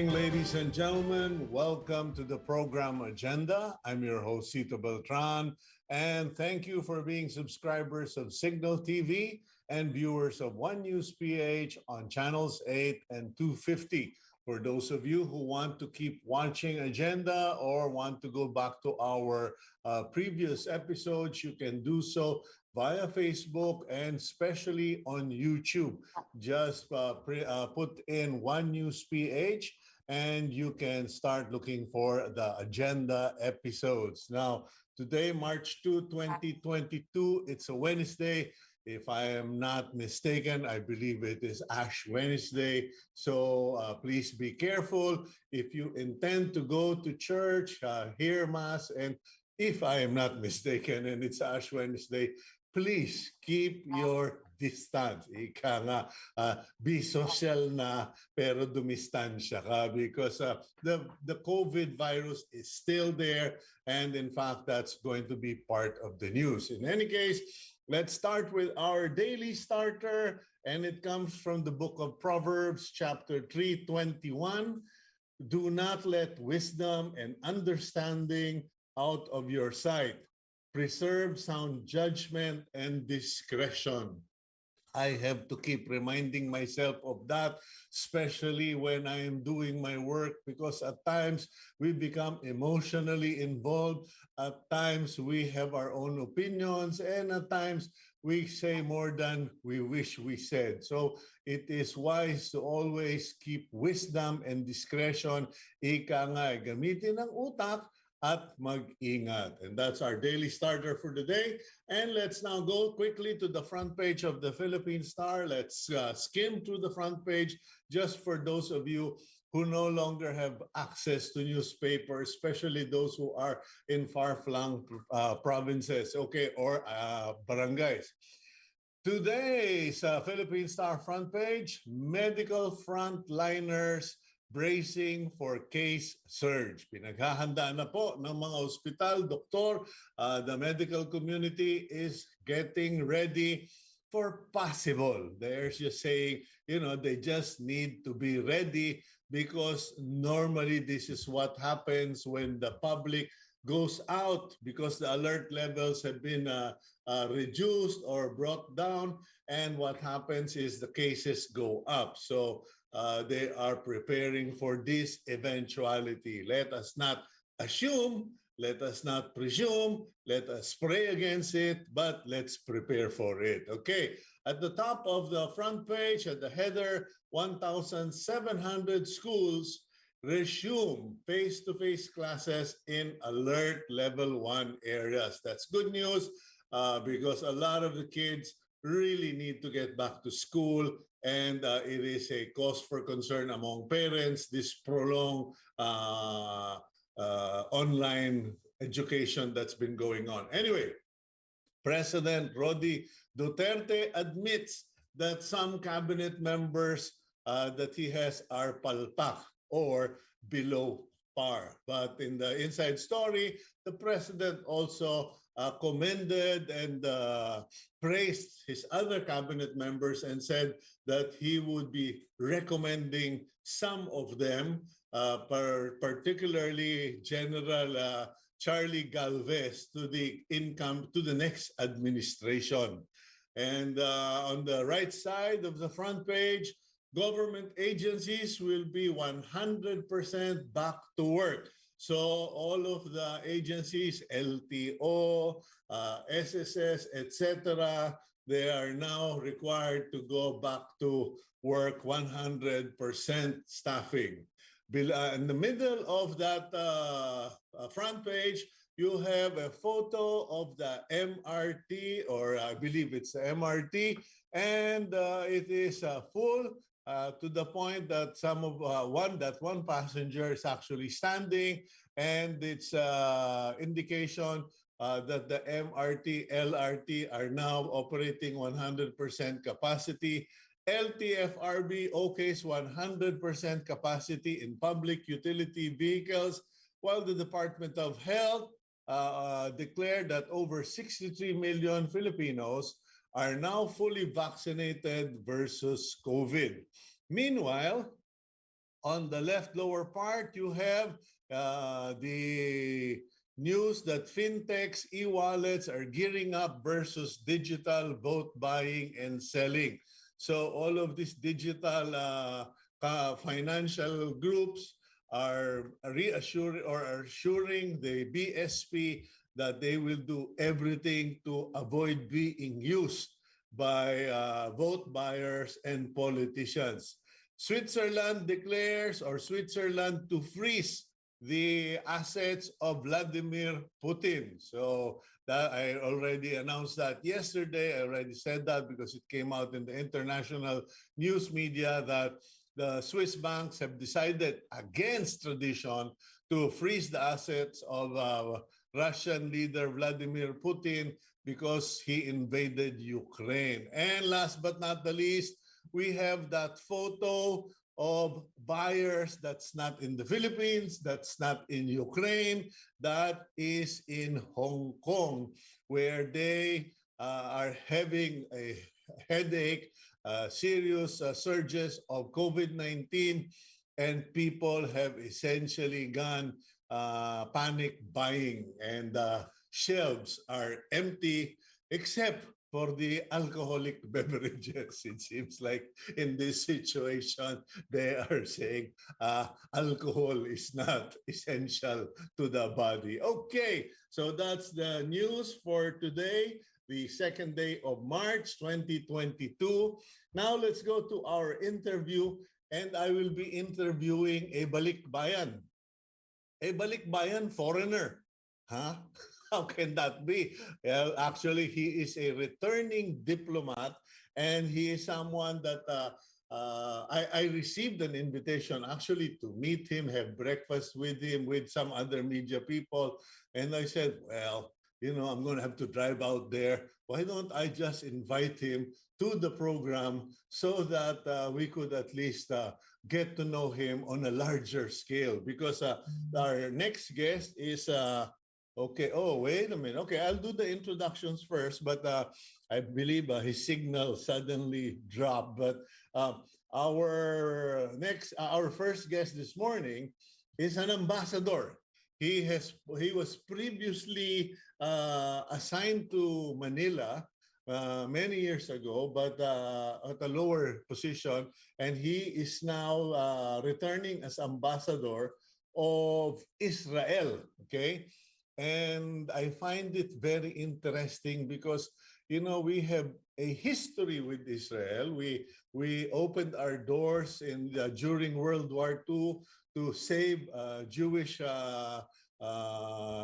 morning, ladies and gentlemen. Welcome to the program Agenda. I'm your host, Cito Beltran, and thank you for being subscribers of Cignal TV and viewers of One News PH on channels 8 and 250. For those of you who want to keep watching Agenda or want to go back to our previous episodes, you can do so via Facebook and especially on YouTube. Just put in One News PH and you can start looking for the agenda episodes. Now, today, March 2, 2022, it's a Wednesday. If I am not mistaken, I believe it is Ash Wednesday. So please be careful. If you intend to go to church, hear Mass, and if I am not mistaken and it's Ash Wednesday, please keep your distance. Ika nga, be social na pero dumistansya ka because the COVID virus is still there, and in fact, that's going to be part of the news. In any case, let's start with our daily starter, and it comes from the book of Proverbs, chapter 3:21. Do not let wisdom and understanding out of your sight. Preserve sound judgment and discretion. I have to keep reminding myself of that, especially when I am doing my work, because at times we become emotionally involved. At times we have our own opinions, and at times we say more than we wish we said. So it is wise to always keep wisdom and discretion. Ika nga, gamitin ang utak at mag-ingat. And that's our daily starter for today. And let's now go quickly to the front page of the Philippine Star. Let's skim through the front page just for those of you who no longer have access to newspapers, especially those who are in far-flung provinces, okay, or barangays. Today's Philippine Star front page, medical frontliners bracing for case surge. Pinaghahanda na po ng mga ospital, doktor, the medical community is getting ready for possible. They're just saying, they just need to be ready because normally this is what happens when the public goes out because the alert levels have been reduced or brought down, and what happens is the cases go up. So they are preparing for this eventuality. Let us not assume, let us not presume, let us pray against it, but let's prepare for it. Okay, at the top of the front page, at the header, 1,700 schools resume face-to-face classes in alert level 1 areas. That's good news because a lot of the kids really need to get back to school, and it is a cause for concern among parents, this prolonged online education that's been going on. Anyway, President Rodi Duterte admits that some cabinet members that he has are palpak or below par. But in the inside story, the president also commended and praised his other cabinet members and said that he would be recommending some of them, particularly General Charlie Galvez, to the next administration. And on the right side of the front page, government agencies will be 100% back to work. So all of the agencies, LTO, SSS, etc., they are now required to go back to work 100% staffing. In the middle of that front page, you have a photo of the MRT, or I believe it's the MRT, and it is full. To the point that one passenger is actually standing, and it's indication that the MRT, LRT are now operating 100% capacity. LTFRB okays 100% capacity in public utility vehicles, while the Department of Health declared that over 63 million Filipinos are now fully vaccinated versus COVID. Meanwhile, on the left lower part, you have the news that fintechs, e-wallets are gearing up versus digital vote buying and selling. So all of these digital financial groups are reassuring or assuring the BSP that they will do everything to avoid being used by vote buyers and politicians. Switzerland declares, or Switzerland to freeze the assets of Vladimir Putin. So that I already announced that yesterday. I already said that because it came out in the international news media that the Swiss banks have decided against tradition to freeze the assets of Russian leader Vladimir Putin because he invaded Ukraine. And last but not the least, we have that photo of buyers that's not in the Philippines, that's not in Ukraine, that is in Hong Kong, where they are having a headache, serious surges of COVID-19, and people have essentially gone panic buying, and shelves are empty except for the alcoholic beverages. It seems like in this situation, they are saying alcohol is not essential to the body. Okay, so that's the news for today, the second day of March 2022. Now let's go to our interview, and I will be interviewing a balikbayan. A balikbayan foreigner. Huh? How can that be? Well, actually, he is a returning diplomat, and he is someone that I received an invitation actually to meet him, have breakfast with him, with some other media people. And I said, well, I'm going to have to drive out there. Why don't I just invite him to the program so that we could at least get to know him on a larger scale? Because our next guest is... okay. Oh, wait a minute. Okay, I'll do the introductions first, but I believe his signal suddenly dropped. But our first guest this morning is an ambassador. He was previously assigned to Manila many years ago, but at a lower position, and he is now returning as ambassador of Israel. Okay. And I find it very interesting because, we have a history with Israel. We opened our doors during World War II to save Jewish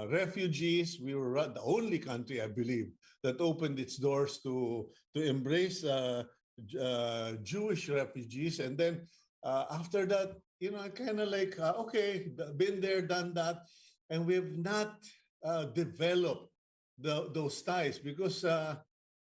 refugees. We were the only country, I believe, that opened its doors to embrace Jewish refugees. And then after that, I kind of like, okay, been there, done that. And we've not developed those ties because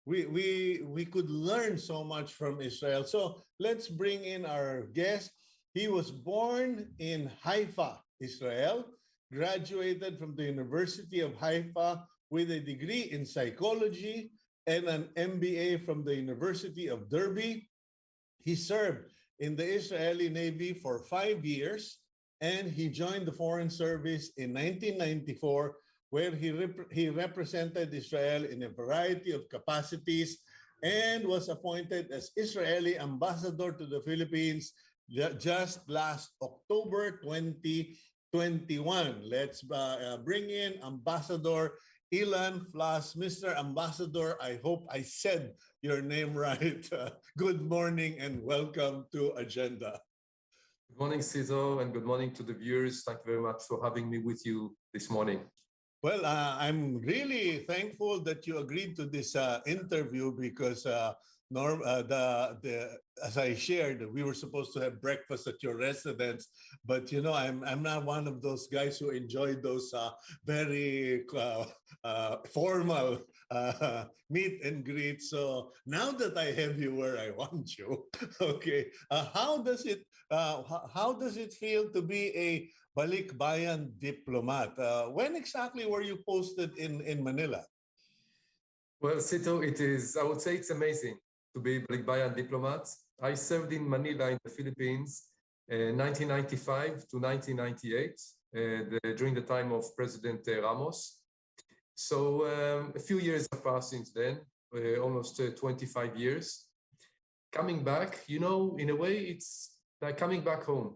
we could learn so much from Israel. So let's bring in our guest. He was born in Haifa, Israel, graduated from the University of Haifa with a degree in psychology and an MBA from the University of Derby. He served in the Israeli Navy for 5 years, and he joined the Foreign Service in 1994, where he represented Israel in a variety of capacities and was appointed as Israeli ambassador to the Philippines just last October 2021. Let's bring in Ambassador Ilan Fluss. Mr. Ambassador, I hope I said your name right. Good morning and welcome to Agenda. Good morning, Cito, and good morning to the viewers. Thank you very much for having me with you this morning. Well, I'm really thankful that you agreed to this interview because as I shared, we were supposed to have breakfast at your residence, but I'm not one of those guys who enjoy those very formal meet and greet. So now that I have you where I want you, okay, how does it feel to be a balikbayan diplomat? When exactly were you posted in Manila? Well, Cito, I would say it's amazing to be a balikbayan diplomat. I served in Manila in the Philippines 1995 to 1998, during the time of President Ramos. So a few years have passed since then, almost 25 years. Coming back, you know, in a way, it's like coming back home.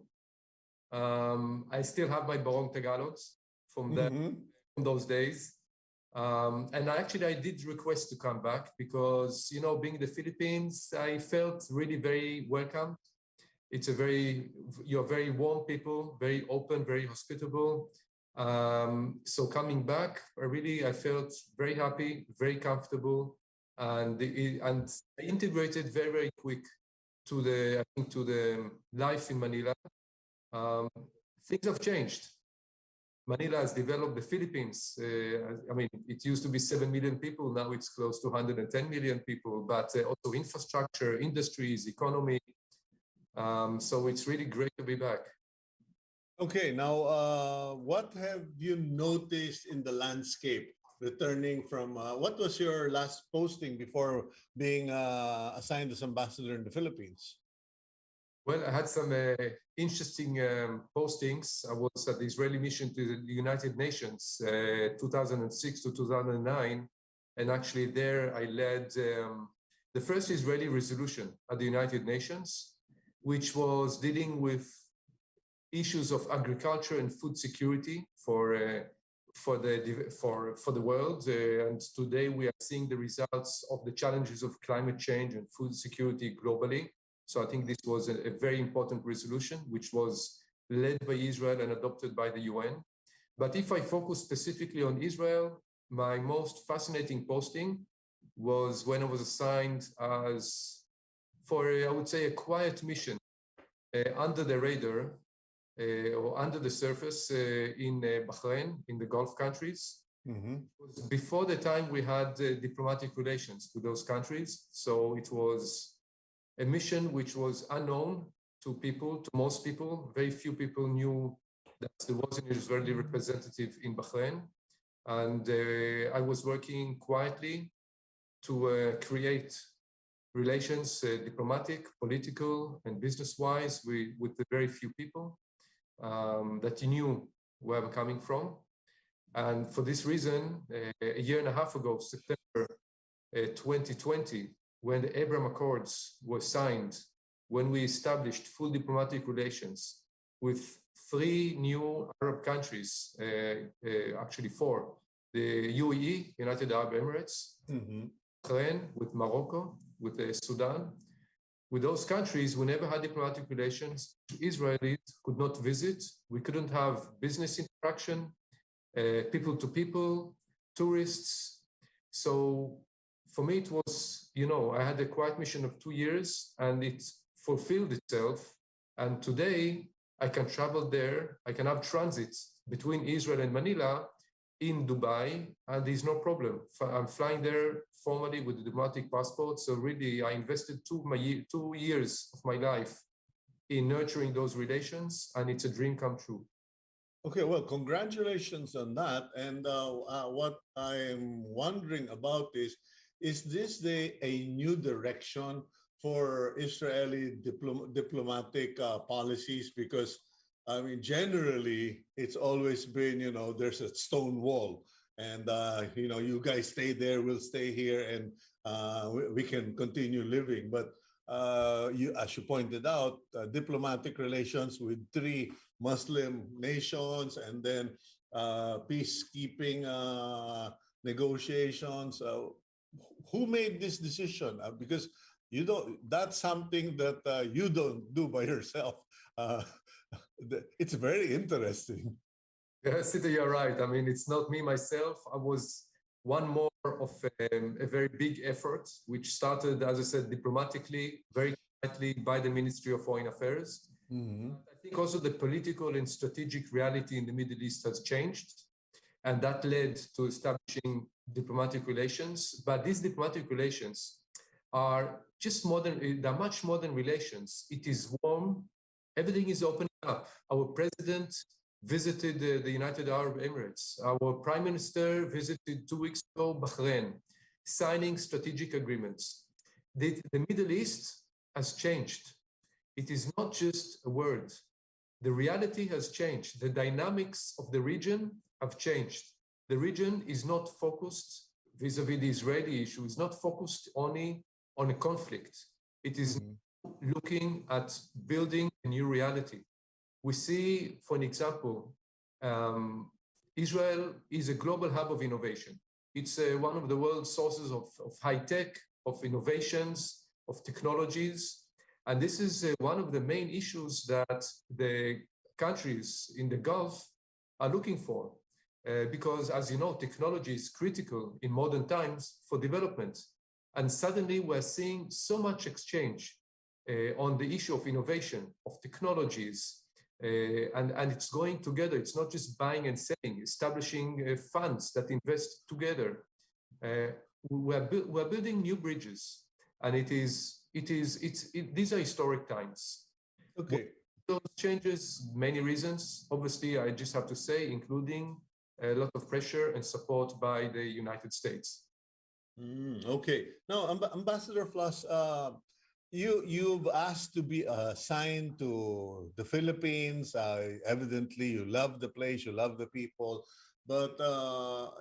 I still have my Barong Tagalogs from those days. And I did request to come back because, you know, being in the Philippines, I felt really very welcome. You're very warm people, very open, very hospitable. So coming back, I felt very happy, very comfortable, and I integrated very, very quick to the life in Manila. Things have changed. Manila has developed the Philippines. I mean, it used to be 7 million people. Now it's close to 110 million people, but also infrastructure, industries, economy. So it's really great to be back. Okay, now what have you noticed in the landscape returning from, what was your last posting before being assigned as ambassador in the Philippines? Well, I had some interesting postings. I was at the Israeli mission to the United Nations, 2006 to 2009. And actually there I led the first Israeli resolution at the United Nations, which was dealing with issues of agriculture and food security for the world. And today we are seeing the results of the challenges of climate change and food security globally. So I think this was a very important resolution, which was led by Israel and adopted by the UN. But if I focus specifically on Israel, my most fascinating posting was when I was assigned I would say, a quiet mission under the radar or under the surface in Bahrain, in the Gulf countries. Before the time we had diplomatic relations with those countries. So it was a mission which was unknown to most people. Very few people knew that there was an Israeli representative in Bahrain. And I was working quietly to create relations, diplomatic, political, and business-wise with the very few people that knew where I'm coming from. And for this reason, a year and a half ago, September 2020, when the Abraham Accords were signed, when we established full diplomatic relations with 3 new Arab countries, actually 4, the UAE, United Arab Emirates, Bahrain, with Morocco, with Sudan. With those countries, we never had diplomatic relations. Israelis could not visit. We couldn't have business interaction, people to people, tourists. So for me, it was, you know, I had a quiet mission of 2 years and it fulfilled itself. And today I can travel there. I can have transit between Israel and Manila in Dubai, and there's no problem. I'm flying there formally with a diplomatic passport. So really, I invested 2 years of my life in nurturing those relations, and it's a dream come true. Okay, well, congratulations on that. And what I'm wondering about is this a new direction for Israeli diplomatic policies? Because I mean, generally, it's always been, you know, there's a stone wall and, you know, you guys stay there, we'll stay here, and we can continue living. But as you pointed out, diplomatic relations with 3 Muslim nations and then peacekeeping negotiations. Who made this decision? Because that's something that you don't do by yourself. It's very interesting. Yes, you're right. I mean, it's not me myself. I was one more of a very big effort, which started, as I said, diplomatically, very quietly by the Ministry of Foreign Affairs. I think also the political and strategic reality in the Middle East has changed, and that led to establishing diplomatic relations. But these diplomatic relations are just modern, they're much modern relations. It is warm. Everything is opening up. Our president visited the United Arab Emirates. Our prime minister visited 2 weeks ago Bahrain, signing strategic agreements. The Middle East has changed. It is not just a word. The reality has changed. The dynamics of the region have changed. The region is not focused vis-a-vis the Israeli issue, is not focused only on a conflict. It is looking at building a new reality. We see, for an example, Israel is a global hub of innovation. It's one of the world's sources of high tech, of innovations, of technologies. And this is one of the main issues that the countries in the Gulf are looking for. Because, as you know, technology is critical in modern times for development. And suddenly we're seeing so much exchange on the issue of innovation, of technologies, and it's going together. It's not just buying and selling, establishing funds that invest together. We're building new bridges, and these are historic times. Okay. Those changes, many reasons, obviously, I just have to say, including a lot of pressure and support by the United States. Okay. Now, Ambassador Fluss, you've asked to be assigned to the Philippines. Evidently, you love the place, you love the people. But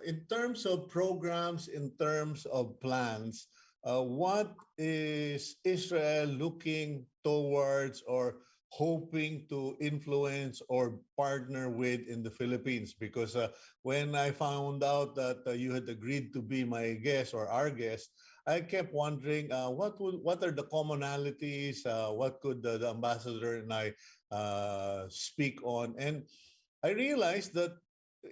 in terms of programs, in terms of plans, what is Israel looking towards or hoping to influence or partner with in the Philippines? Because when I found out that you had agreed to be my guest or our guest, I kept wondering what are the commonalities? What could the ambassador and I speak on? And I realized that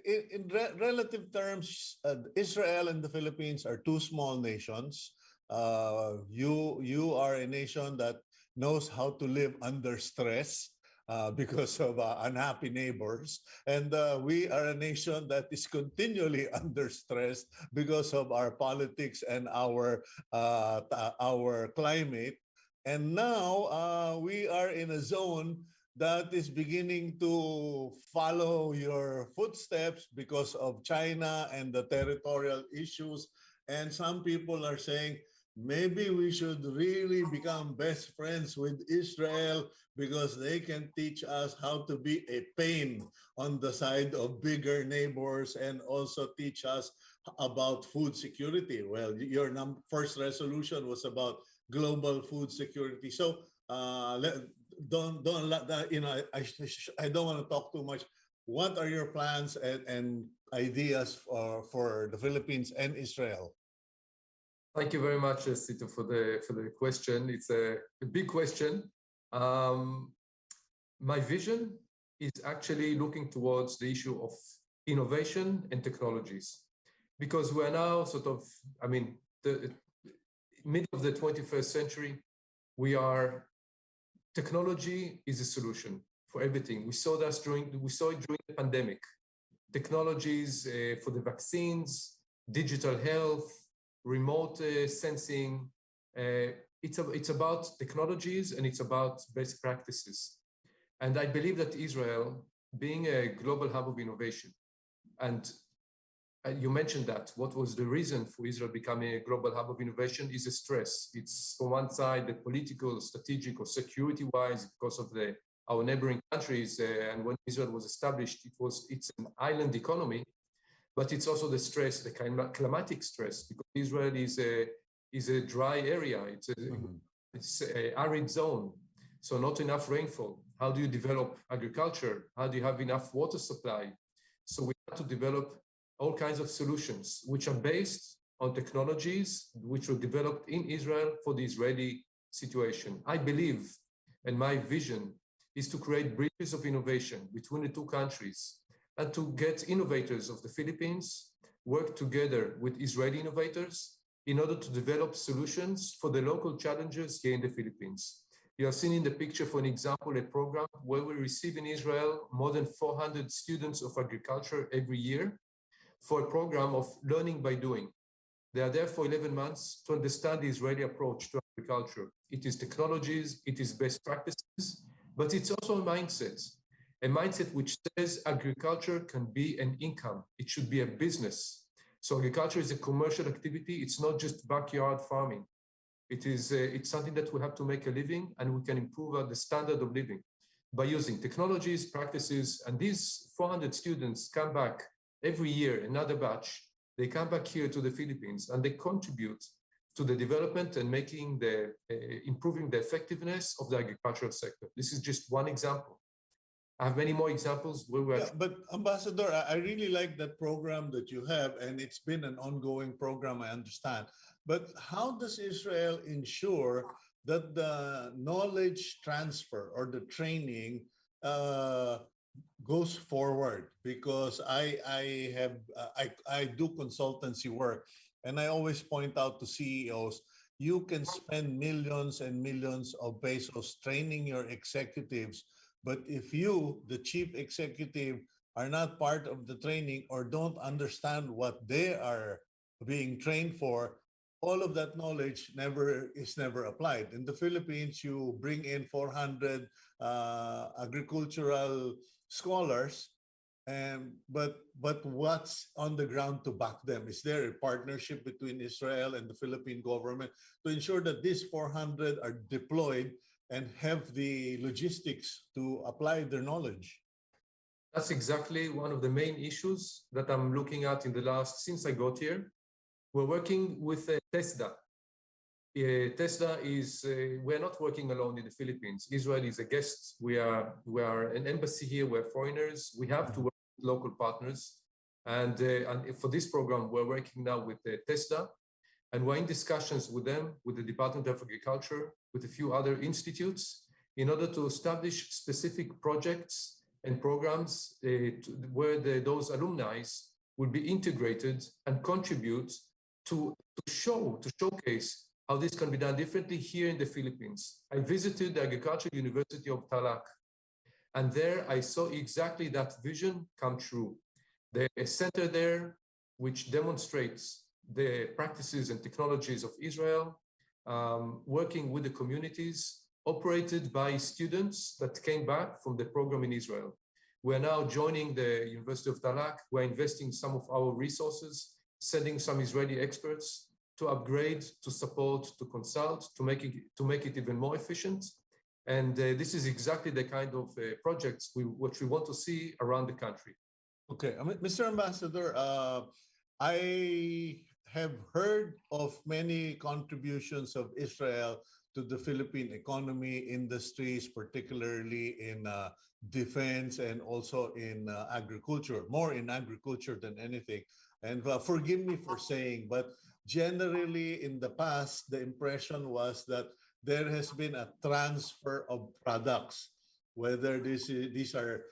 in relative terms, Israel and the Philippines are two small nations. You are a nation that knows how to live under stress because of unhappy neighbors. And we are a nation that is continually under stress because of our politics and our climate. And now we are in a zone that is beginning to follow your footsteps because of China and the territorial issues. And some people are saying, maybe we should really become best friends with Israel because they can teach us how to be a pain on the side of bigger neighbors and also teach us about food security. Well, your first resolution was about global food security. So don't I don't want to talk too much. What are your plans and ideas for the Philippines and Israel? Thank you very much, Cito, for the question. It's a big question. My vision is actually looking towards the issue of innovation and technologies, because we're now the middle of the 21st century. Technology is a solution for everything. We saw it during the pandemic. Technologies for the vaccines, digital health, remote sensing. It's about technologies and it's about best practices. And I believe that Israel, being a global hub of innovation, and you mentioned that, what was the reason for Israel becoming a global hub of innovation is a stress. It's on one side, the political, strategic, or security-wise, because of our neighboring countries. And when Israel was established, it's an island economy, but it's also the stress, the climatic stress, because Israel is a dry area. It's an arid zone, so not enough rainfall. How do you develop agriculture? How do you have enough water supply? So we have to develop all kinds of solutions, which are based on technologies which were developed in Israel for the Israeli situation. I believe, and my vision is to create bridges of innovation between the two countries and to get innovators of the Philippines work together with Israeli innovators in order to develop solutions for the local challenges here in the Philippines. You have seen in the picture, for an example, a program where we receive in Israel more than 400 students of agriculture every year for a program of learning by doing. They are there for 11 months to understand the Israeli approach to agriculture. It is technologies, it is best practices, but it's also a mindset which says agriculture can be an income. It should be a business. So agriculture is a commercial activity. It's not just backyard farming. It's something that we have to make a living, and we can improve the standard of living by using technologies, practices. And these 400 students come back every year, another batch. They come back here to the Philippines and they contribute to the development and improving the effectiveness of the agricultural sector. This is just one example. I have many more examples where we're but Ambassador, I really like that program that you have, and it's been an ongoing program, I understand. But how does Israel ensure that the knowledge transfer or the training goes forward? Because I do consultancy work, and I always point out to CEOs, you can spend millions and millions of pesos training your executives, but if you, the chief executive, are not part of the training or don't understand what they are being trained for, all of that knowledge is never applied. In the Philippines, you bring in 400 agricultural scholars, but what's on the ground to back them? Is there a partnership between Israel and the Philippine government to ensure that these 400 are deployed and have the logistics to apply their knowledge? That's exactly one of the main issues that I'm looking at since I got here. We're working with TESDA. TESDA is, we're not working alone in the Philippines. Israel is a guest. We are an embassy here. We're foreigners. We have to work with local partners. And for this program, we're working now with TESDA. And we're in discussions with them, with the Department of Agriculture, with a few other institutes, in order to establish specific projects and programs where those alumni will be integrated and contribute to showcase how this can be done differently here in the Philippines. I visited the Agricultural University of Tarlac, and there I saw exactly that vision come true. There's a center there which demonstrates the practices and technologies of Israel, working with the communities, operated by students that came back from the program in Israel. We're now joining the University of Tarlac. We're investing some of our resources, sending some Israeli experts to upgrade, to support, to consult, to make it even more efficient. And this is exactly the kind of projects which we want to see around the country. Okay, Mr. Ambassador, I have heard of many contributions of Israel to the Philippine economy, industries, particularly in defense and also in agriculture, more in agriculture than anything. And forgive me for saying, but generally in the past, the impression was that there has been a transfer of products, whether these are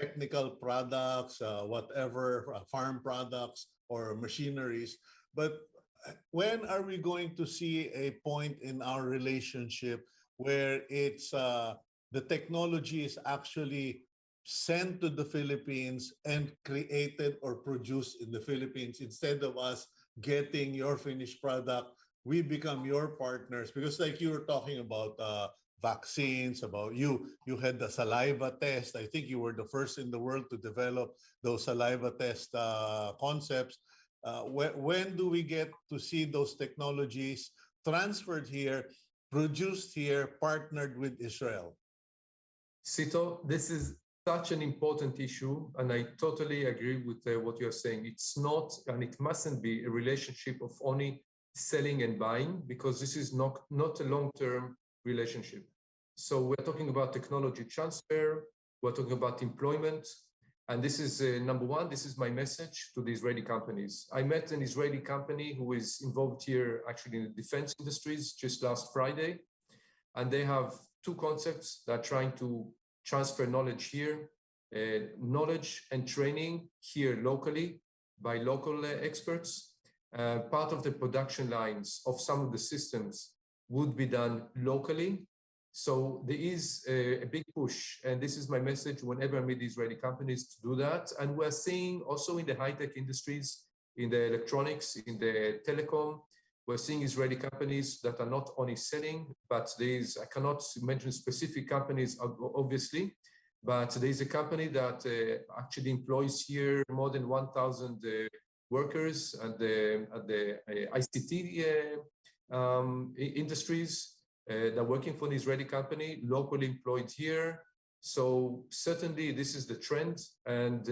technical products, whatever, farm products or machineries. But when are we going to see a point in our relationship where it's the technology is actually sent to the Philippines and created or produced in the Philippines, instead of us getting your finished product, we become your partners? Because like you were talking about vaccines, about you had the saliva test. I think you were the first in the world to develop those saliva test concepts. When do we get to see those technologies transferred here, produced here, partnered with Israel? Cito, this is such an important issue, and I totally agree with what you're saying. It's not, and it mustn't be, a relationship of only selling and buying, because this is not a long-term relationship. So we're talking about technology transfer, we're talking about employment, and this is number one. This is my message to the Israeli companies. I met an Israeli company who is involved here actually in the defense industries just last Friday, and they have two concepts that are trying to transfer knowledge here, knowledge and training here locally by local experts. Part of the production lines of some of the systems would be done locally. So there is a big push, and this is my message whenever I meet Israeli companies, to do that. And we're seeing also in the high-tech industries, in the electronics, in the telecom, we're seeing Israeli companies that are not only selling, but I cannot mention specific companies, obviously, but there is a company that actually employs here more than 1,000 workers at the ICT industries. They're working for an Israeli company, locally employed here. So certainly this is the trend. And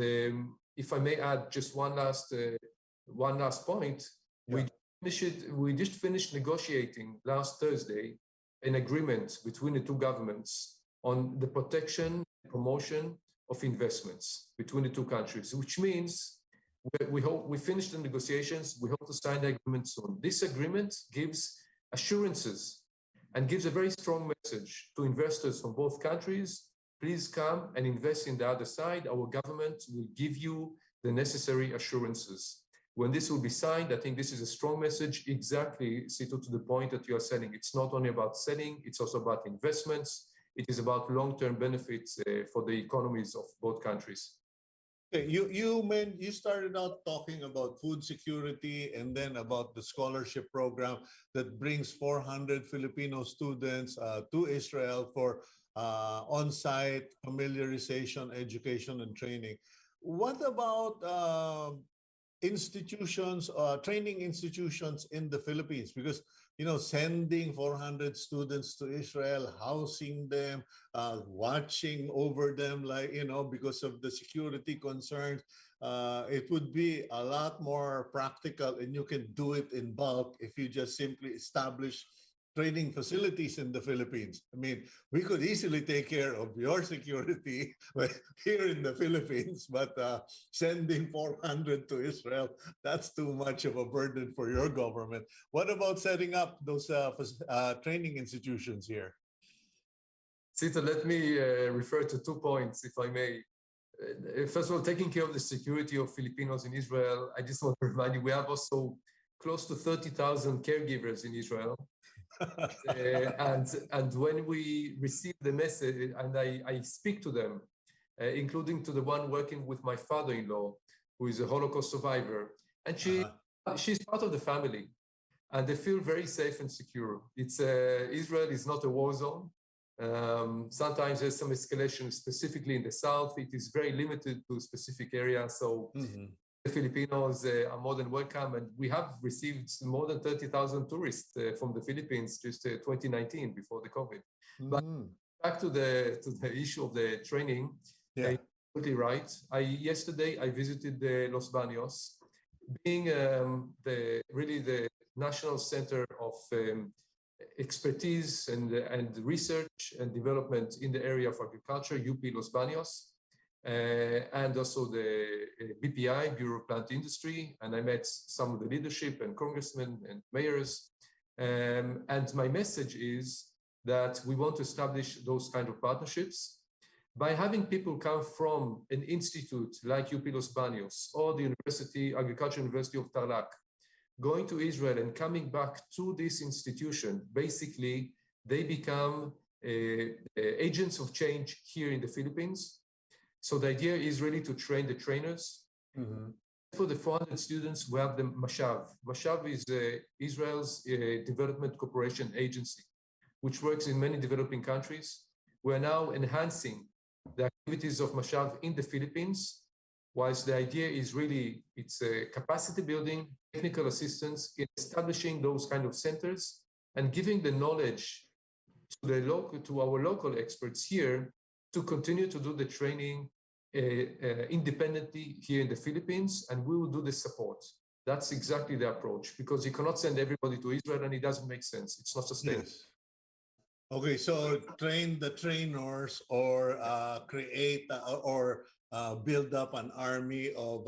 if I may add just one last point, we just finished negotiating last Thursday an agreement between the two governments on the protection and promotion of investments between the two countries, which means we finished the negotiations. We hope to sign the agreement soon. This agreement gives assurances and gives a very strong message to investors from both countries. Please come and invest in the other side. Our government will give you the necessary assurances. When this will be signed, I think this is a strong message, exactly, Cito, to the point that you are saying. It's not only about selling, it's also about investments. It is about long-term benefits for the economies of both countries. Okay, you started out talking about food security and then about the scholarship program that brings 400 Filipino students to Israel for on-site familiarization, education, and training. What about institutions, training institutions in the Philippines? Because, sending 400 students to Israel, housing them, watching over them, because of the security concerns, it would be a lot more practical, and you can do it in bulk if you just simply establish training facilities in the Philippines. I mean, we could easily take care of your security here in the Philippines, but sending 400 to Israel, that's too much of a burden for your government. What about setting up those training institutions here? Cito, let me refer to 2 points, if I may. First of all, taking care of the security of Filipinos in Israel, I just want to remind you, we have also close to 30,000 caregivers in Israel. And when we receive the message, and I speak to them, including to the one working with my father-in-law, who is a Holocaust survivor, and she's part of the family, and they feel very safe and secure. Israel is not a war zone. Sometimes there's some escalation, specifically in the south. It is very limited to a specific area. So the Filipinos are more than welcome, and we have received more than 30,000 tourists from the Philippines just 2019 before the COVID. But back to the issue of the training, you're absolutely right. Yesterday I visited Los Baños, being the national center of expertise and research and development in the area of agriculture, UP Los Baños. And also the BPI, Bureau of Plant Industry, and I met some of the leadership and congressmen and mayors. And my message is that we want to establish those kind of partnerships by having people come from an institute like UP Los Baños or the Agricultural University of Tarlac, going to Israel and coming back to this institution. Basically, they become agents of change here in the Philippines. So the idea is really to train the trainers. For the 400 students, we have the Mashav. Mashav is Israel's development cooperation agency, which works in many developing countries. We're now enhancing the activities of Mashav in the Philippines, whilst the idea is really, it's capacity building, technical assistance in establishing those kind of centers and giving the knowledge to our local experts here to continue to do the training independently here in the Philippines, and we will do the support. That's exactly the approach, because you cannot send everybody to Israel and it doesn't make sense. It's not sustainable. Yes. Okay, so train the trainers or create or build up an army of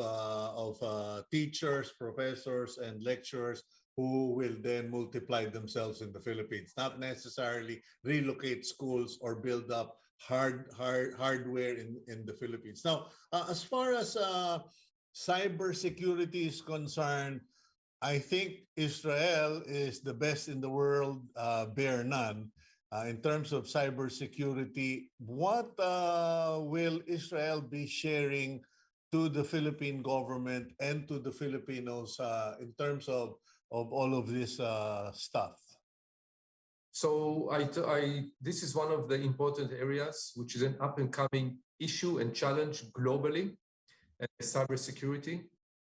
teachers, professors, and lecturers who will then multiply themselves in the Philippines, not necessarily relocate schools or build up hardware in the Philippines. Now, as far as cybersecurity is concerned, I think Israel is the best in the world, bar none. In terms of cybersecurity, what will Israel be sharing to the Philippine government and to the Filipinos in terms of all of this stuff? So this is one of the important areas, which is an up-and-coming issue and challenge globally, cybersecurity.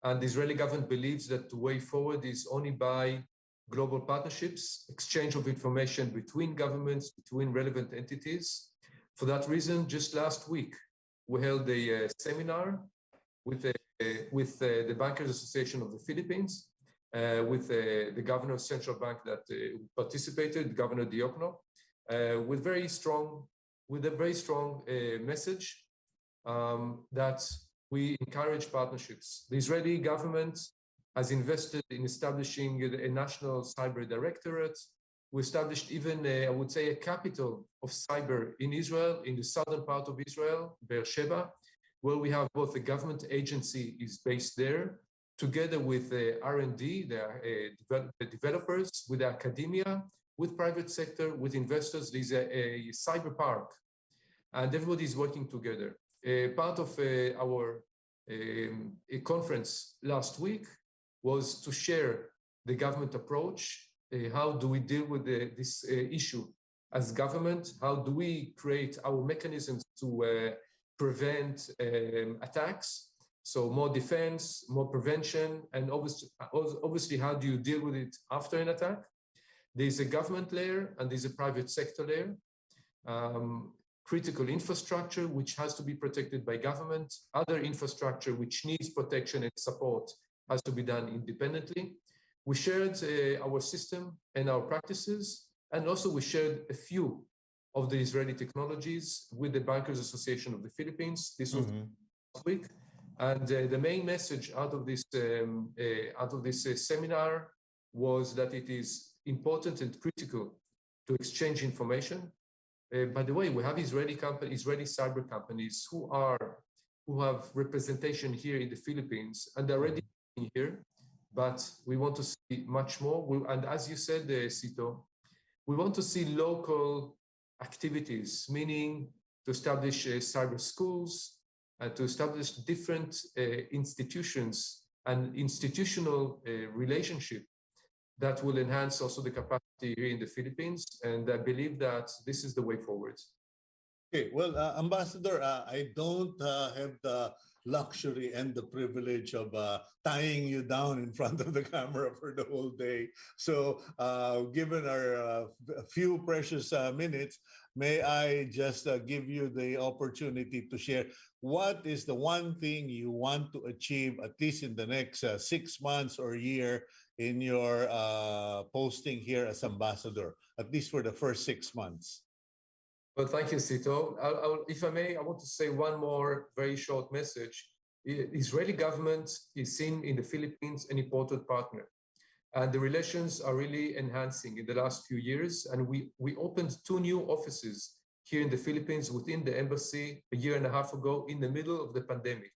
And the Israeli government believes that the way forward is only by global partnerships, exchange of information between governments, between relevant entities. For that reason, just last week, we held a seminar with the Bankers Association of the Philippines, with the governor of central bank that participated, Governor Diokno, with a very strong message that we encourage partnerships. The Israeli government has invested in establishing a national cyber directorate. We established even, I would say, a capital of cyber in Israel, in the southern part of Israel, Beersheba, where we have both the government agency is based there, together with the R&D, the developers, with the academia, with private sector, with investors. There's a cyber park, and everybody is working together. Part of our conference last week was to share the government approach. How do we deal with this issue as government? How do we create our mechanisms to prevent attacks? So more defense, more prevention, and obviously, how do you deal with it after an attack? There's a government layer and there's a private sector layer. Critical infrastructure, which has to be protected by government. Other infrastructure, which needs protection and support, has to be done independently. We shared our system and our practices, and also we shared a few of the Israeli technologies with the Bankers Association of the Philippines. This was last week. And the main message out of this seminar was that it is important and critical to exchange information. By the way, we have Israeli cyber companies who have representation here in the Philippines and are already here, but we want to see much more. And as you said, Cito, we want to see local activities, meaning to establish cyber schools, to establish different institutions and institutional relationship that will enhance also the capacity here in the Philippines. And I believe that this is the way forward. Okay, well, Ambassador, I don't have the luxury and the privilege of tying you down in front of the camera for the whole day. So given our few precious minutes, may I just give you the opportunity to share what is the one thing you want to achieve, at least in the next 6 months or year, in your posting here as ambassador, at least for the first 6 months? Well, thank you, Cito. If I may, I want to say one more very short message. The Israeli government is seen in the Philippines an important partner. And the relations are really enhancing in the last few years. And we opened 2 new offices here in the Philippines within the embassy a year and a half ago in the middle of the pandemic.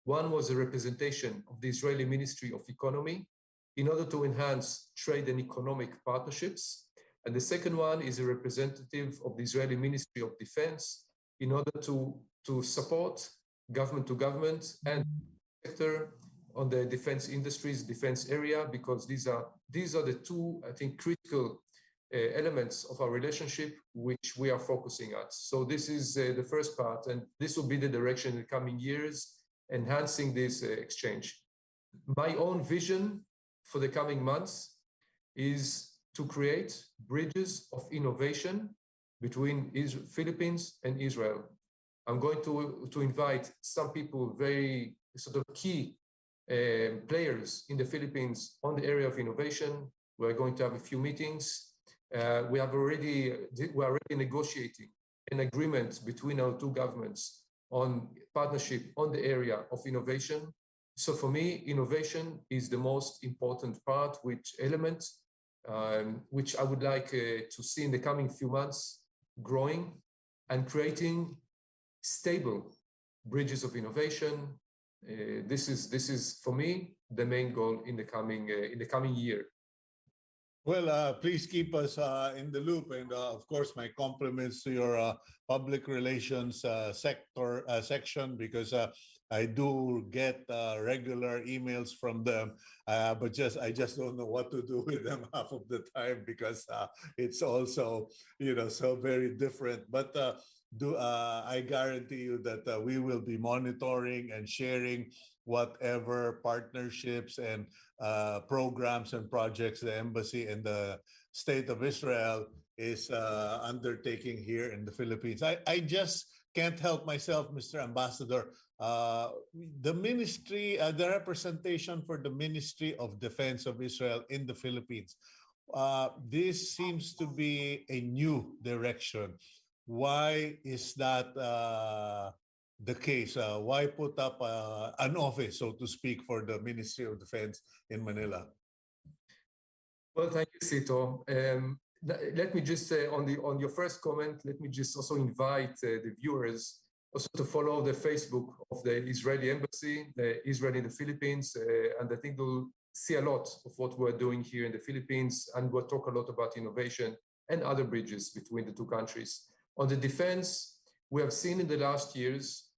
One was a representation of the Israeli Ministry of Economy in order to enhance trade and economic partnerships. And the second one is a representative of the Israeli Ministry of Defense in order to support government to government and sector on the defense industries, defense area, because these are the 2, I think, critical elements of our relationship which we are focusing at. So this is the first part, and this will be the direction in the coming years, enhancing this exchange. My own vision for the coming months is to create bridges of innovation between Philippines and Israel. I'm going to invite some people, very sort of key players in the Philippines on the area of innovation. We're going to have a few meetings. We are already negotiating an agreement between our 2 governments on partnership on the area of innovation. So for me, innovation is the most important part, which I would like to see in the coming few months, growing and creating stable bridges of innovation. This is for me the main goal in the coming year. Well, please keep us in the loop, and of course, my compliments to your public relations section, because I do get regular emails from them, but I just don't know what to do with them half of the time, because it's also so very different. But I guarantee you that we will be monitoring and sharing whatever partnerships and programs and projects the embassy and the state of Israel is undertaking here in the Philippines. I just can't help myself, Mr. Ambassador. The ministry, the representation for the Ministry of Defense of Israel in the Philippines, this seems to be a new direction. Why is that the case? Why put up an office, so to speak, for the Ministry of Defense in Manila? Well, thank you, Cito. Let me just on your first comment, let me just also invite the viewers also to follow the Facebook of the Israeli embassy, the Israel in the Philippines, and I think they'll see a lot of what we're doing here in the Philippines, and we'll talk a lot about innovation and other bridges between the two countries. On the defense, we have seen in the last years,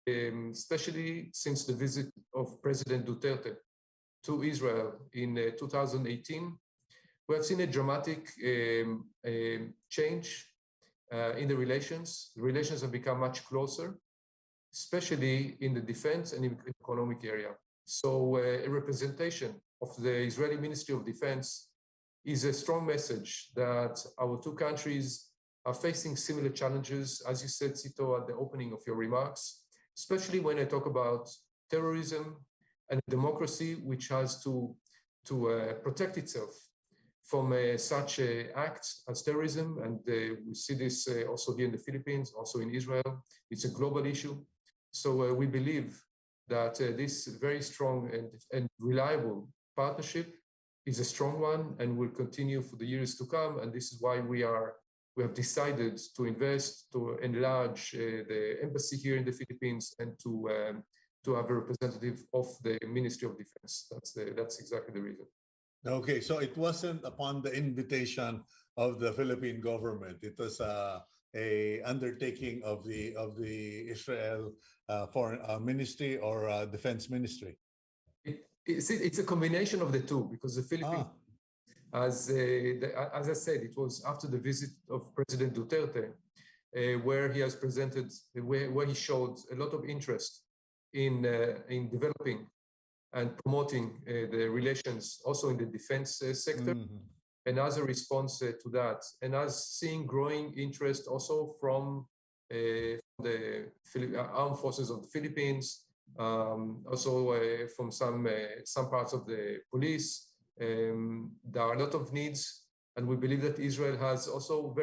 especially since the visit of President Duterte to Israel in 2018, we have seen a dramatic change in the relations. The relations have become much closer, especially in the defense and economic area. So a representation of the Israeli Ministry of Defense is a strong message that our two countries are facing similar challenges, as you said, Cito, at the opening of your remarks, especially when I talk about terrorism and democracy, which has to protect itself from such acts as terrorism. And we see this also here in the Philippines, also in Israel. It's a global issue. So we believe that this very strong and reliable partnership is a strong one and will continue for the years to come. And this is why we have decided to invest, to enlarge the embassy here in the Philippines, and to have a representative of the Ministry of Defense. That's exactly the reason. Okay, so it wasn't upon the invitation of the Philippine government. It was a undertaking of the Israel Foreign Ministry or Defense Ministry. It's a combination of the two, because the Philippines, as I said, it was after the visit of President Duterte, where he has presented, where he showed a lot of interest in developing and promoting the relations also in the defense sector. Mm-hmm. And as a response to that, and as seeing growing interest also from the armed forces of the Philippines, also from some parts of the police, there are a lot of needs, and we believe that Israel has also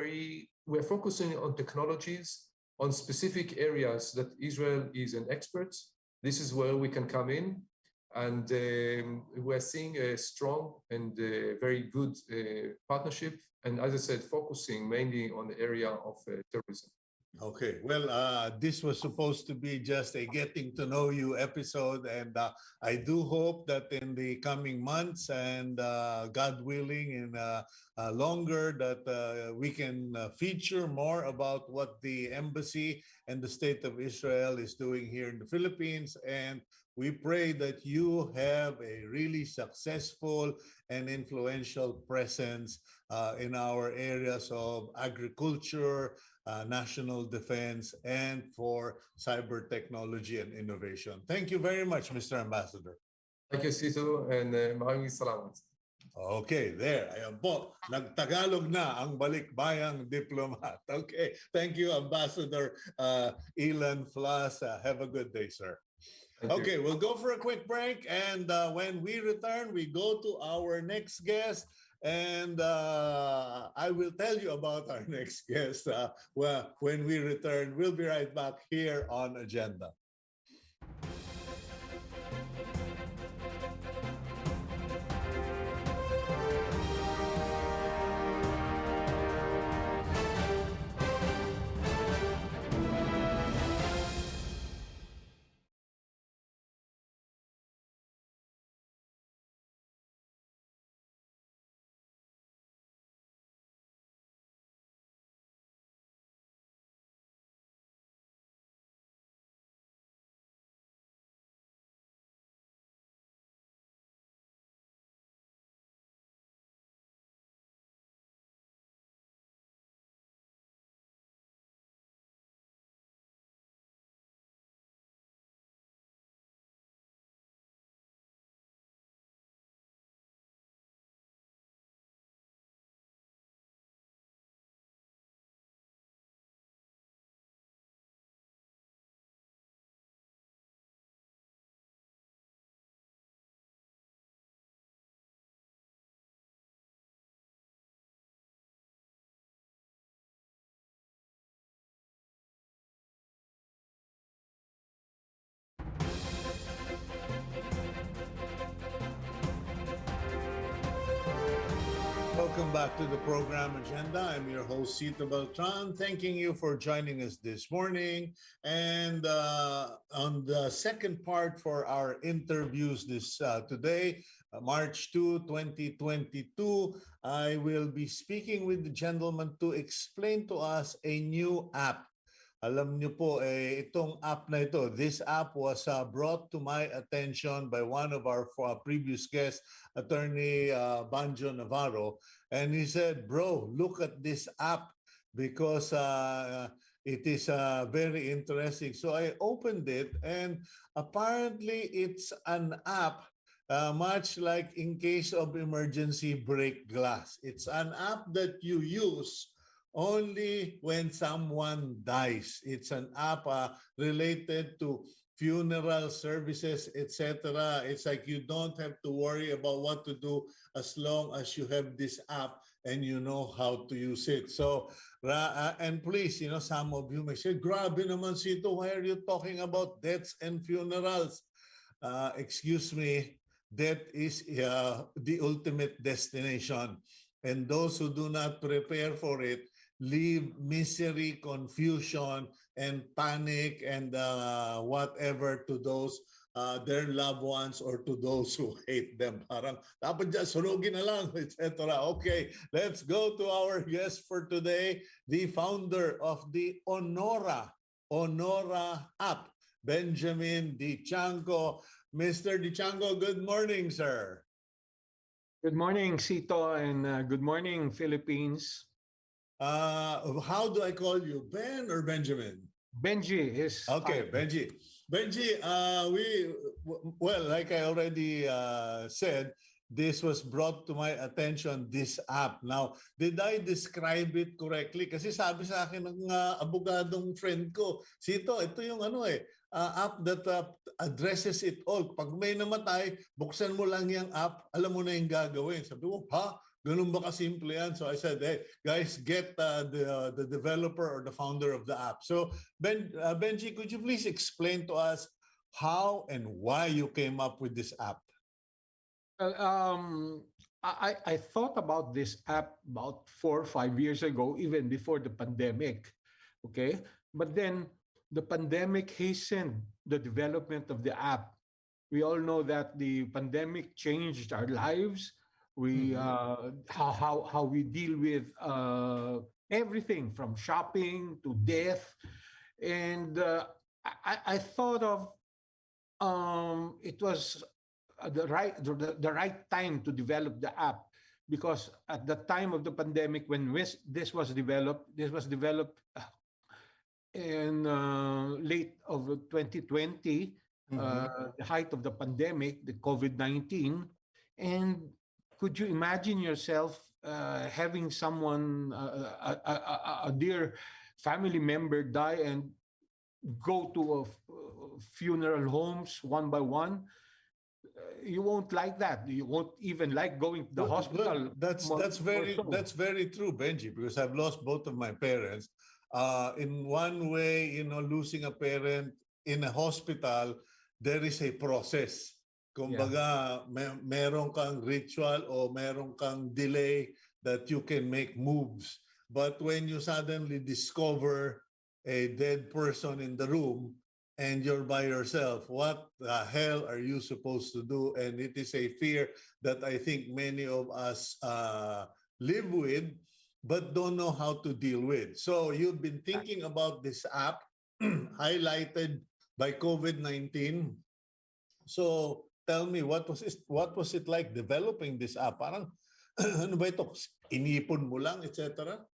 we're focusing on technologies, on specific areas that Israel is an expert. This is where we can come in, and we're seeing a strong and very good partnership, and as I said, focusing mainly on the area of terrorism. Okay, well, this was supposed to be just a getting to know you episode, and I do hope that in the coming months and God willing in longer that we can feature more about what the embassy and the state of Israel is doing here in the Philippines. And we pray that you have a really successful and influential presence in our areas of agriculture, national defense, and for cyber technology and innovation. Thank you very much, Mr. Ambassador. Thank you, Cito, and maraming salamat. Okay, there. Ayan po. Nagtagalog na ang balikbayang diplomat. Okay. Thank you, Ambassador Ilan Fluss. Have a good day, sir. Okay, we'll go for a quick break, and when we return, we go to our next guest, and I will tell you about our next guest when we return. We'll be right back here on Agenda. Welcome back to the program agenda. I'm your host, Cito Beltran, thanking you for joining us this morning. And on the second part for our interviews today, March 2, 2022, I will be speaking with the gentleman to explain to us a new app. Alam niyo po, itong app na ito, this app was brought to my attention by one of our previous guests, Attorney Banjo Navarro. And he said, bro, look at this app because it is very interesting. So I opened it and apparently it's an app much like in case of emergency break glass. It's an app that you use only when someone dies. It's an app related to funeral services, etc. It's like you don't have to worry about what to do as long as you have this app and you know how to use it. So, and please, some of you may say, grabe naman, Cito, why are you talking about deaths and funerals? Excuse me, death is the ultimate destination. And those who do not prepare for it leave misery, confusion, and panic and whatever to those their loved ones or to those who hate them. Parang dapat dyan, sunugin na lang, etc. Okay, let's go to our guest for today, the founder of the Onora App, Benjamin Dychange. Mr. Dichanco, good morning, sir. Good morning, Cito, and good morning, Philippines. How do I call you, Ben or Benjamin? Benji is okay. Fine. Benji, well, like I already said, this was brought to my attention, this app. Now, did I describe it correctly? Kasi sabi sa akin ng abogadong friend ko, Sito, ito yung app that addresses it all. Pag may namatay, buksan mo lang yung app, alam mo na yung gagawin. Sabi ko, ha? Ganun ba kasimple yan? So I said, hey, guys, get the developer or the founder of the app. So Benji, could you please explain to us how and why you came up with this app? I thought about this app about 4 or 5 years ago, even before the pandemic. Okay, but then the pandemic hastened the development of the app. We all know that the pandemic changed our lives. We how we deal with everything from shopping to death, and I thought of it was the right time to develop the app, because at the time of the pandemic when this was developed in late of 2020, the height of the pandemic, the COVID-19, and could you imagine yourself having someone, a dear family member die and go to funeral homes one by one? You won't like that. You won't even like going to the hospital. That's very true, Benji, because I've lost both of my parents. In one way, losing a parent in a hospital, there is a process. Kumbaga, meron kang ritual o meron kang delay that you can make moves. But when you suddenly discover a dead person in the room and you're by yourself, what the hell are you supposed to do? And it is a fear that I think many of us live with but don't know how to deal with. So you've been thinking about this app highlighted by COVID-19. So tell me, what was it like developing this app? Parang, ano ba ito? Inipon mo lang, etc.?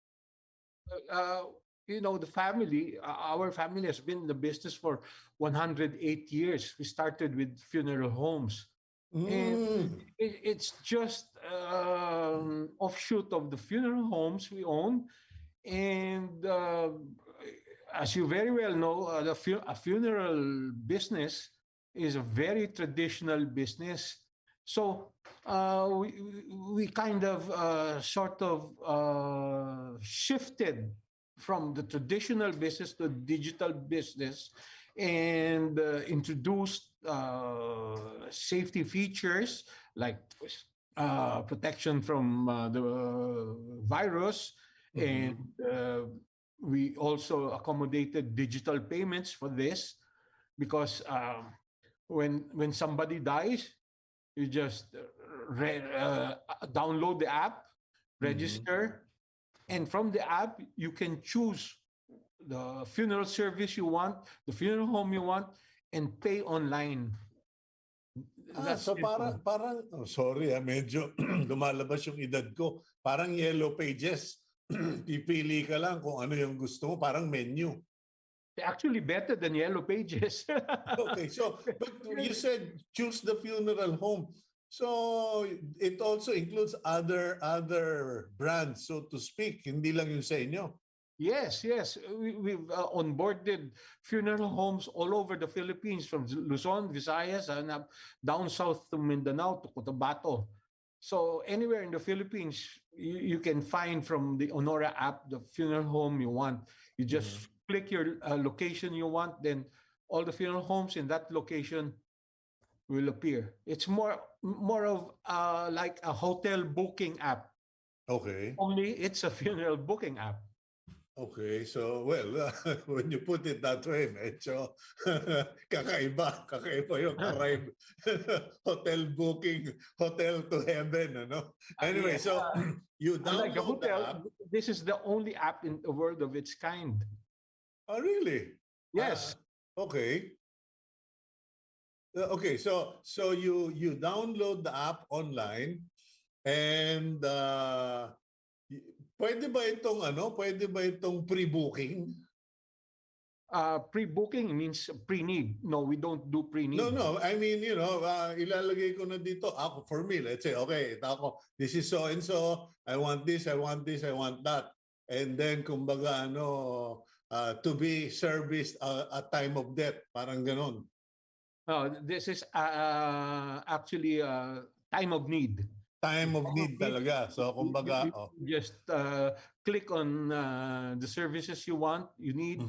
The family, our family has been in the business for 108 years. We started with funeral homes. And it's just offshoot of the funeral homes we own. And as you very well know, a funeral business is a very traditional business. So we kind of sort of shifted from the traditional business to digital business and introduced safety features like protection from the virus, and we also accommodated digital payments for this because when somebody dies, you just download the app, register, and from the app you can choose the funeral service you want, the funeral home you want, and pay online. So parang sorry, medyo lumalabas yung edad ko. Parang Yellow Pages. Pipili ka lang kung ano yung gusto mo, parang menu. Actually better than Yellow Pages. Okay, so but you said choose the funeral home. So it also includes other brands, so to speak, hindi lang yung sa inyo. Yes. We've onboarded funeral homes all over the Philippines, from Luzon, Visayas, and down south to Mindanao, to Cotabato. So anywhere in the Philippines, you can find from the Onora app the funeral home you want. You just click your location you want, then all the funeral homes in that location will appear. It's more of like a hotel booking app. Okay. Only it's a funeral booking app. Okay, so well, when you put it that way, medyo kakaiba yung arrive hotel booking, hotel to heaven, ano? Anyway, so you Unlike a download the hotel, app. this is the only app in the world of its kind. Oh, really? Yes. Okay. Okay, so you download the app online, and pwede ba itong pre-booking? Pre-booking means pre-need. No, we don't do pre-need. No. I mean, ilalagay ko na dito. Ako, for me, let's say, okay, this is so and so. I want this, I want this, I want that. And then, kumbaga, to be serviced at time of death. Parang ganon. This is actually time of need. Time of need talaga. So, kumbaga, just click on the services you want, you need.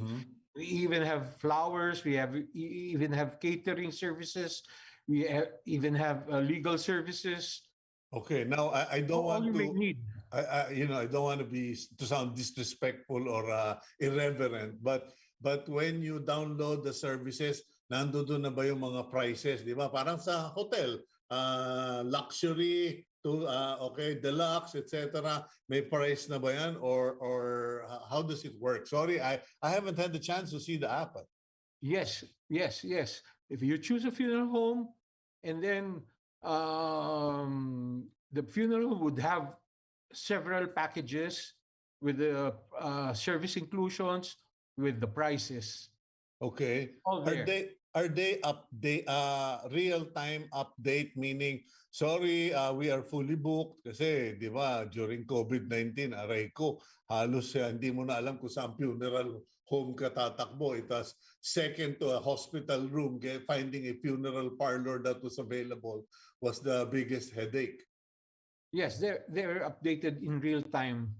We even have flowers. We even have catering services. We even have legal services. Okay, now I don't want you to. may need. I don't want to sound disrespectful or irreverent, but when you download the services, nandoon na ba yung mga prices, di ba? Parang sa hotel, luxury to deluxe, etc. May price na ba yan, or how does it work? Sorry, I haven't had the chance to see the app. Yes. If you choose a funeral home, and then the funeral would have several packages with the service inclusions, with the prices. Okay. All there. Are they real-time update, meaning, sorry, we are fully booked kasi, di ba, during COVID-19, aray ko, halos hindi mo na alam kung saan funeral home ka tatakbo. It was second to a hospital room. Finding a funeral parlor that was available was the biggest headache. Yes, they're updated in real time.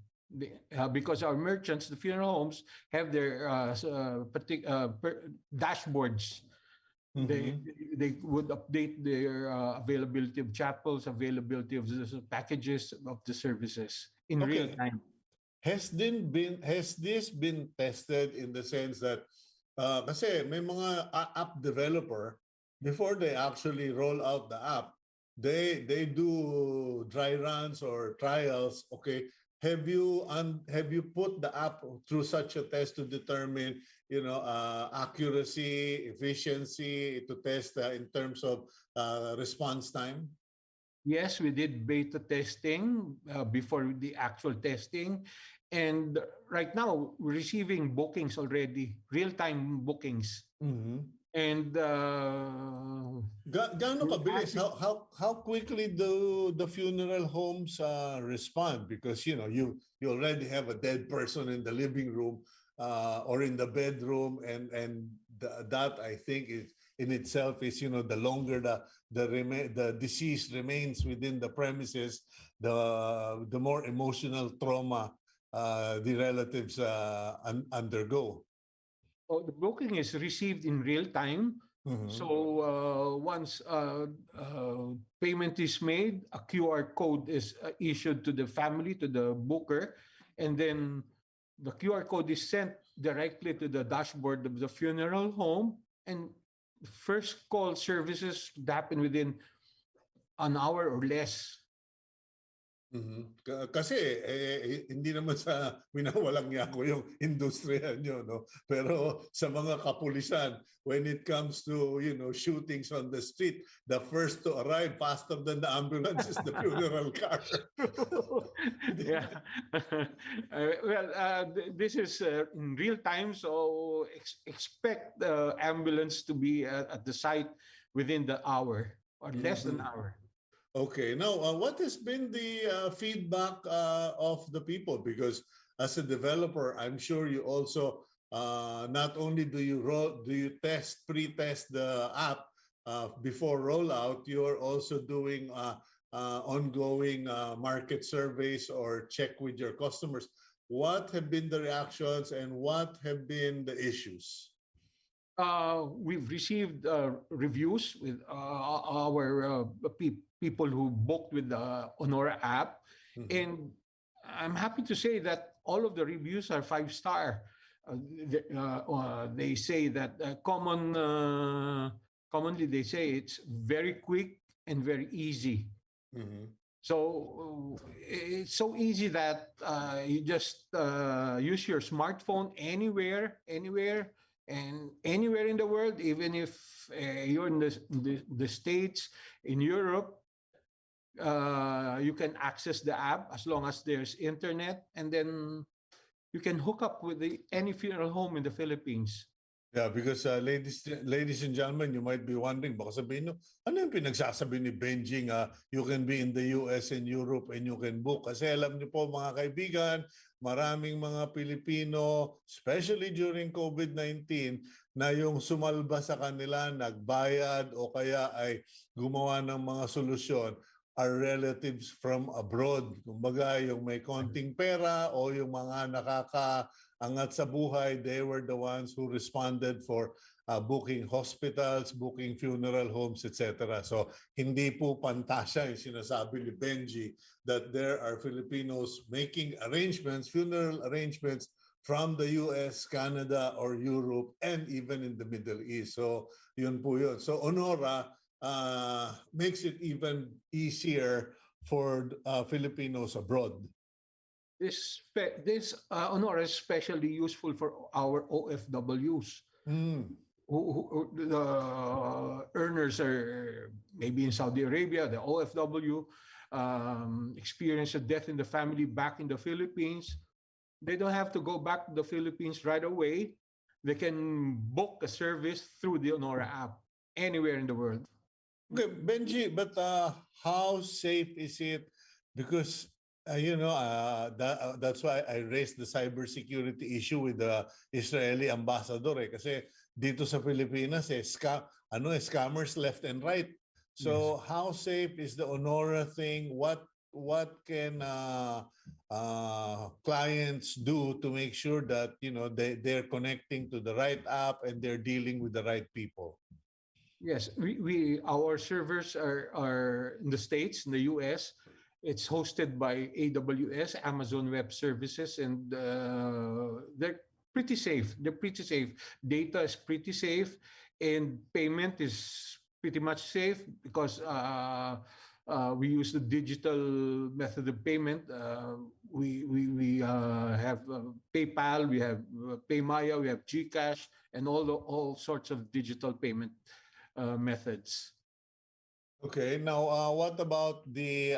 Because our merchants, the funeral homes, have their dashboards. They would update their availability of chapels, availability of the packages of the services in real time. Has this been tested in the sense that kasi may mga app developer, before they actually roll out the app, they do dry runs or trials. Okay, have you put the app through such a test to determine accuracy, efficiency, to test in terms of response time? Yes, we did beta testing before the actual testing. And right now, we're receiving bookings already, real-time bookings. And gaano kabilis? How quickly do the funeral homes respond? Because you already have a dead person in the living room or in the bedroom, and that, I think, is in itself is the longer the deceased remains within the premises, the more emotional trauma the relatives undergo. The booking is received in real time Mhm. So once payment is made, a QR code is issued to the family, to the booker, and then the QR code is sent directly to the dashboard of the funeral home. And first call services happen within an hour or less. Mhm. Kasi hindi naman sa winawalang niya ko yung industriya nyo, no? Pero sa mga kapulisan, when it comes to, shootings on the street, the first to arrive faster than the ambulance is the funeral car. Yeah. This is in real time, so expect the ambulance to be at the site within the hour or less than an Mhm. hour. Okay. Now, what has been the feedback of the people? Because as a developer, I'm sure you also not only do you pre-test the app before rollout, you're also doing ongoing market surveys or check with your customers. What have been the reactions and what have been the issues? We've received reviews with our people who booked with the Onora app, Mhm. and I'm happy to say that all of the reviews are 5-star. They say that commonly they say it's very quick and very easy. Mhm. So it's so easy that you just use your smartphone anywhere, and anywhere in the world, even if you're in the States, in Europe, you can access the app as long as there's internet, and then you can hook up with any funeral home in the Philippines. Yeah, because ladies and gentlemen, you might be wondering, baka sabihin nyo, ano yung pinagsasabi ni Benjing, you can be in the US and Europe and you can book. Kasi alam niyo po mga kaibigan, maraming mga Pilipino, especially during COVID-19, na yung sumalba sa kanila, nagbayad o kaya ay gumawa ng mga solusyon are relatives from abroad. Kumbaga, yung may konting pera o yung mga angat sa buhay, they were the ones who responded for booking hospitals, booking funeral homes, etc. So hindi po pantasya yung sinasabi ni Benji that there are Filipinos making arrangements, funeral arrangements from the US, Canada, or Europe, and even in the Middle East. So yun po yun. So Onora makes it even easier for Filipinos abroad. This Honor is especially useful for our OFWs. Mm. The earners are maybe in Saudi Arabia, the OFW, experience a death in the family back in the Philippines. They don't have to go back to the Philippines right away. They can book a service through the Onora app anywhere in the world. Okay, Benji, but how safe is it? Because that's why I raised the cybersecurity issue with the Israeli ambassador. Kasi dito sa Pilipinas, scammers left and right. So Yes. how safe is the Onora thing? What can clients do to make sure that they're connecting to the right app and they're dealing with the right people? Yes, we our servers are in the States, in the US. It's hosted by AWS, Amazon Web Services, and they're pretty safe. They're pretty safe. Data is pretty safe, and payment is pretty much safe because we use the digital method of payment. We have PayPal, we have PayMaya, we have GCash, and all sorts of digital payment methods. Okay. Now, what about the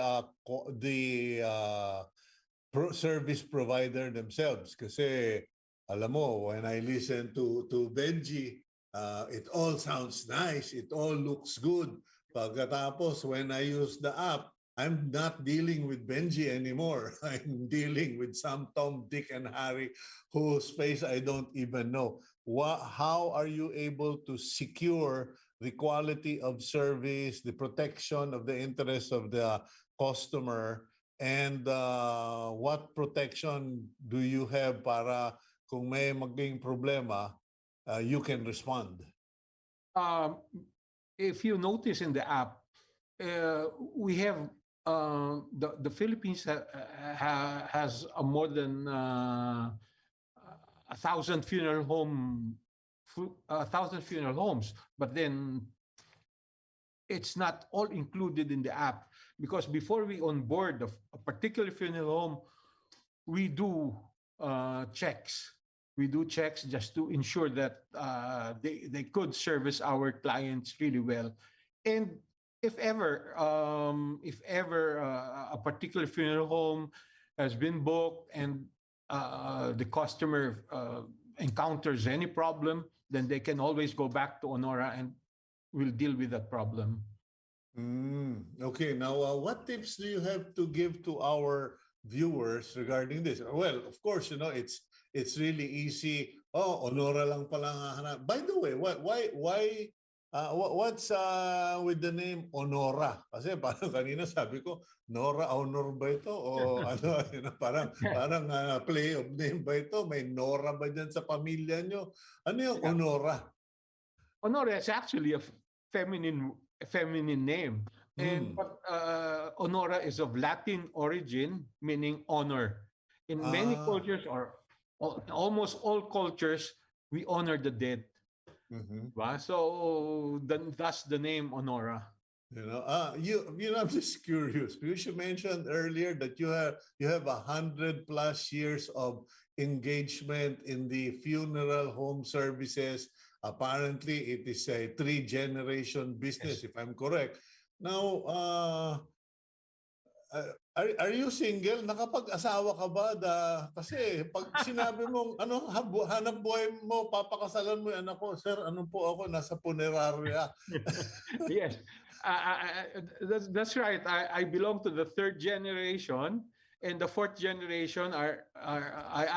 service provider themselves? Kasi alam mo, when I listen to Benji, it all sounds nice. It all looks good. Pagkatapos, when I use the app, I'm not dealing with Benji anymore. I'm dealing with some Tom, Dick, and Harry whose face I don't even know. How are you able to secure the quality of service, the protection of the interests of the customer, and what protection do you have para kung may maging problema, you can respond? um, if you notice in the app, we have the Philippines has a more than 1,000 funeral homes, but then it's not all included in the app because before we onboard a particular funeral home, we do checks. We do checks just to ensure that they could service our clients really well. And if ever a particular funeral home has been booked and the customer encounters any problem, then they can always go back to Onora and we'll deal with that problem. Okay, now what tips do you have to give to our viewers regarding this? Well, of course, it's really easy. Oh, Honora lang pala ang hahanap. By the way, what's with the name Onora? Kasi parang kanina sabi ko, Nora Honor ba ito? O ano, parang play of name ba ito? May Nora ba dyan sa pamilya nyo? Ano yung Onora? Honora is actually a feminine name. And but Honora is of Latin origin, meaning honor. In many cultures, or almost all cultures, we honor the dead. So that's the name Honora. I'm just curious because you mentioned earlier that you have 100+ years of engagement in the funeral home services. Apparently, it is a 3-generation business, if I'm correct. Now, are you single? Nakapag-asawa ka ba? Kasi pag sinabi mong hanap buhay mo, papakasalan mo yung anak ko, sir, ano po ako, nasa punerarya. Yes, that's right. I belong to the 3rd generation, and the 4th generation I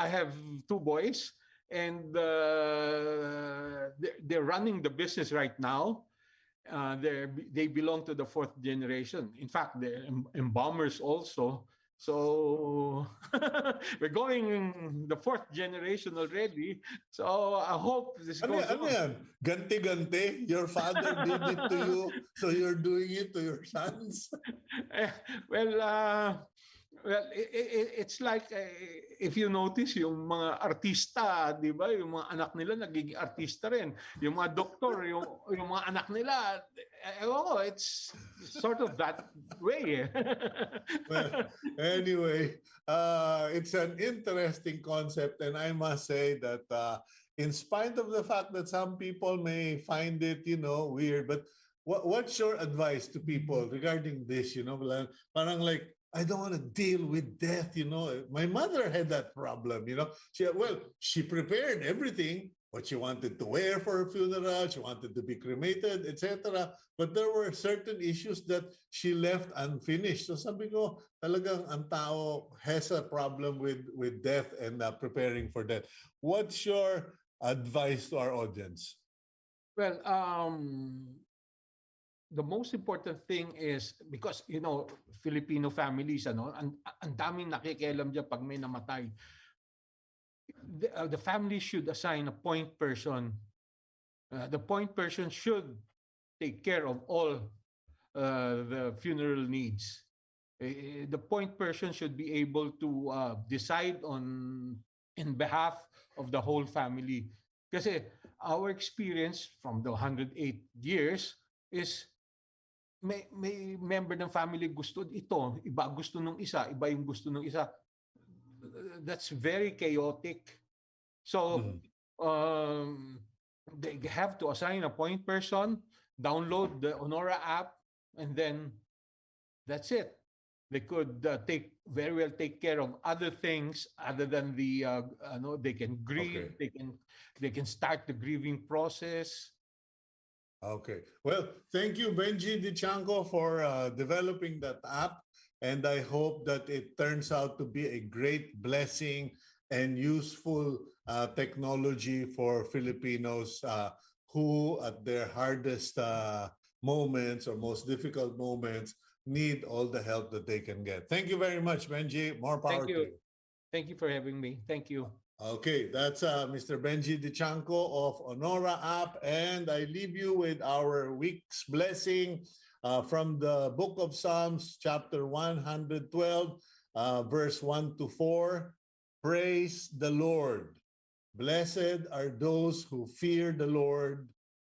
have 2 boys. And they're running the business right now. They belong to the 4th generation. In fact, they're embalmers also. So we're going the 4th generation already. So I hope this goes on. Ano yan? Ganti-ganti? Your father did it to you, so you're doing it to your sons? Well, it's like if you notice yung mga artista, 'di ba? Yung mga anak nila nagiging artista rin. Yung mga doktor, yung mga anak nila, it's sort of that way. Well, anyway, it's an interesting concept, and I must say that in spite of the fact that some people may find it, weird, but what's your advice to people regarding this? Parang like, I don't want to deal with death, My mother had that problem, She prepared everything, what she wanted to wear for her funeral, she wanted to be cremated, etc. But there were certain issues that she left unfinished. So sabi ko, talagang ang tao has a problem with death and preparing for death. What's your advice to our audience? Well, the most important thing is because Filipino families ang daming nakikialam diyan pag may namatay. The family should assign a point person. The point person should take care of all the funeral needs. The point person should be able to decide in behalf of the whole family. Kasi our experience from the 108 years is may member ng family gusto ito, iba gusto nung isa, iba yung gusto nung isa. That's very chaotic. So they have to assign a point person, download the Onora app, and then that's it. They could very well take care of other things other than they can grieve. Okay. They can start the grieving process. Okay. Well, thank you, Benji Dichanco, for developing that app. And I hope that it turns out to be a great blessing and useful technology for Filipinos who, at their hardest moments or most difficult moments, need all the help that they can get. Thank you very much, Benji. More power to you. Thank you for having me. Thank you. Okay, that's Mr. Benji Dichanco of Onora App, and I leave you with our week's blessing from the book of Psalms, chapter 112, verse 1 to 4. Praise the Lord. Blessed are those who fear the Lord,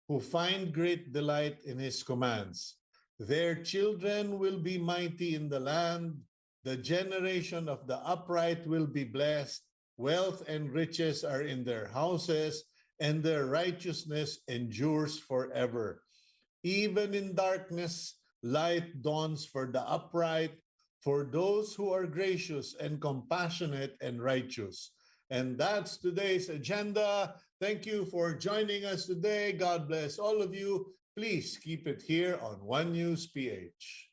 who find great delight in his commands. Their children will be mighty in the land. The generation of the upright will be blessed. Wealth and riches are in their houses, and their righteousness endures forever. Even in darkness, light dawns for the upright, for those who are gracious and compassionate and righteous. And that's today's agenda. Thank you for joining us today. God bless all of you. Please keep it here on One News PH.